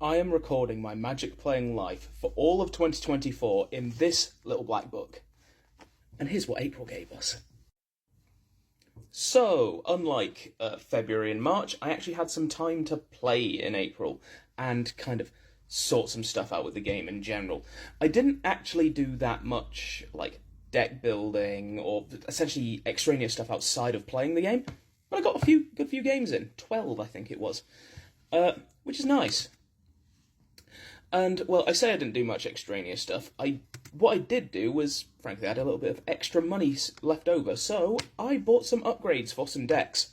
I am recording my Magic playing life for all of 2024 in this little black book. And here's what April gave us. So, unlike February and March, I actually had some time to play in April and kind of sort some stuff out with the game in general. I didn't actually do that much, like, deck building or essentially extraneous stuff outside of playing the game, but I got a good few games in. 12, I think it was. Which is nice. And, well, I say I didn't do much extraneous stuff. What I did do was, frankly, I had a little bit of extra money left over, so I bought some upgrades for some decks.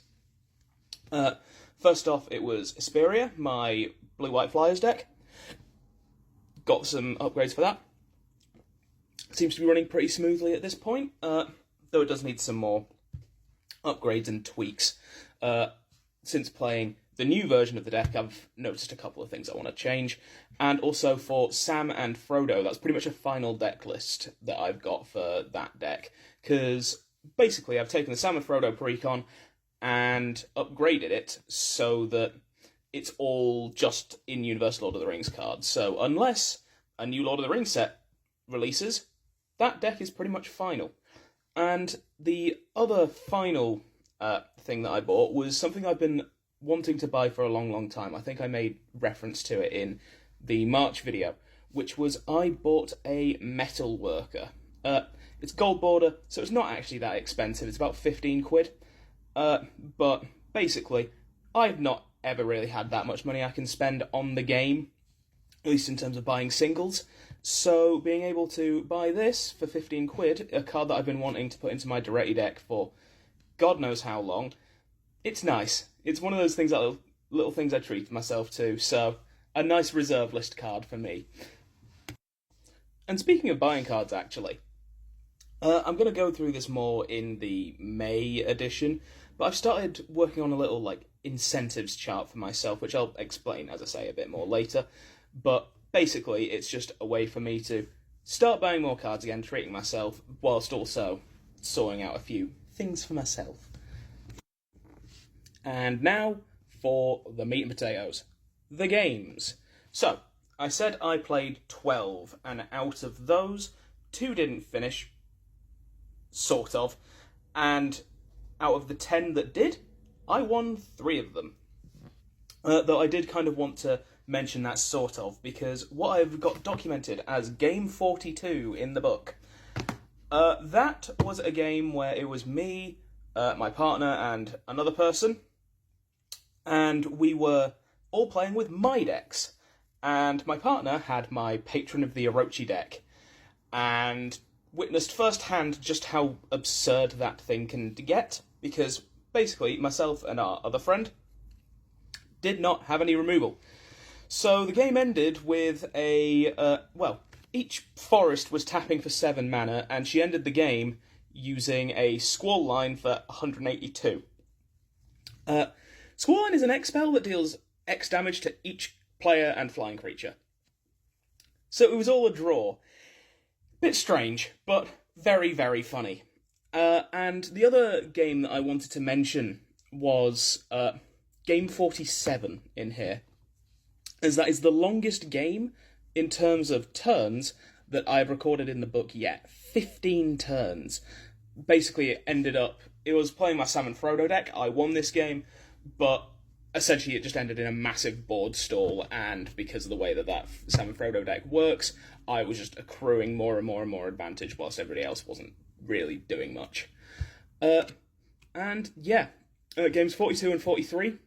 First off, it was Asperia, my Blue-White Flyers deck. Got some upgrades for that. Seems to be running pretty smoothly at this point, though it does need some more upgrades and tweaks. Since playing the new version of the deck, I've noticed a couple of things I want to change. And also for Sam and Frodo, that's pretty much a final deck list that I've got for that deck. Because basically I've taken the Sam and Frodo Precon and upgraded it so that it's all just in Universal Lord of the Rings cards. So unless a new Lord of the Rings set releases, that deck is pretty much final. And the other final thing that I bought was something I've been wanting to buy for a long time. I think I made reference to it in the March video, which was I bought a metal worker. It's gold border, so it's not actually that expensive. It's about 15 quid. But basically, I've not ever really had that much money I can spend on the game, at least in terms of buying singles. So being able to buy this for 15 quid, a card that I've been wanting to put into my Duretti deck for God knows how long, it's nice. It's one of those things, little things I treat myself to, so a nice reserve list card for me. And speaking of buying cards, actually, I'm going to go through this more in the May edition, but I've started working on a little, incentives chart for myself, which I'll explain, as I say, a bit more later. But basically, it's just a way for me to start buying more cards again, treating myself, whilst also sorting out a few things for myself. And now for the meat and potatoes. The games. So, I said I played 12, and out of those, 2 didn't finish, sort of, and out of the 10 that did, I won 3 of them. Though I did kind of want to mention that sort of, because what I've got documented as Game 42 in the book, that was a game where it was me, my partner, and another person, and we were all playing with my decks. And my partner had my Patron of the Orochi deck, and witnessed firsthand just how absurd that thing can get, because basically myself and our other friend did not have any removal. So the game ended with each forest was tapping for 7 mana, and she ended the game using a Squall Line for 182. Squall Line is an X spell that deals X damage to each player and flying creature. So it was all a draw. Bit strange, but very, very funny. And the other game that I wanted to mention was Game 47 in here, as that is the longest game in terms of turns that I've recorded in the book yet. 15 turns. Basically, it was playing my Sam and Frodo deck. I won this game, but essentially it just ended in a massive board stall, and because of the way that Sam and Frodo deck works, I was just accruing more and more advantage, whilst everybody else wasn't really doing much. Games 42 and 43,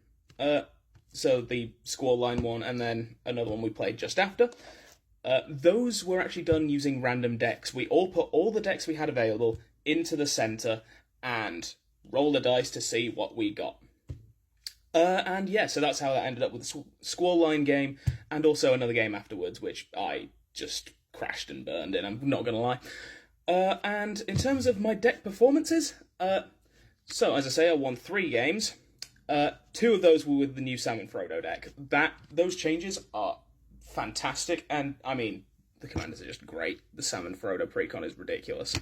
so the Squall Line one, and then another one we played just after, those were actually done using random decks. We all put all the decks we had available into the centre, and rolled the dice to see what we got. So that's how that ended up with the Squall Line game, and also another game afterwards, which I just crashed and burned in, I'm not going to lie. And in terms of my deck performances, so as I say, I won 3 games. 2 of those were with the new Sam and Frodo deck. Those changes are fantastic, and I mean, the commanders are just great. The Sam and Frodo Precon is ridiculous.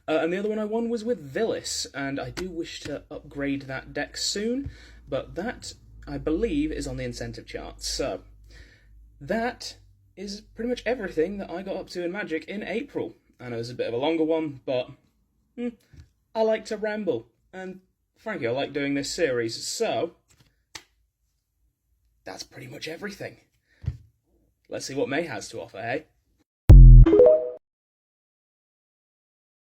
And the other one I won was with Vilis, and I do wish to upgrade that deck soon, but that, I believe, is on the incentive chart. So, that is pretty much everything that I got up to in Magic in April. I know it's a bit of a longer one, but I like to ramble, and frankly, I like doing this series, so that's pretty much everything. Let's see what May has to offer, hey?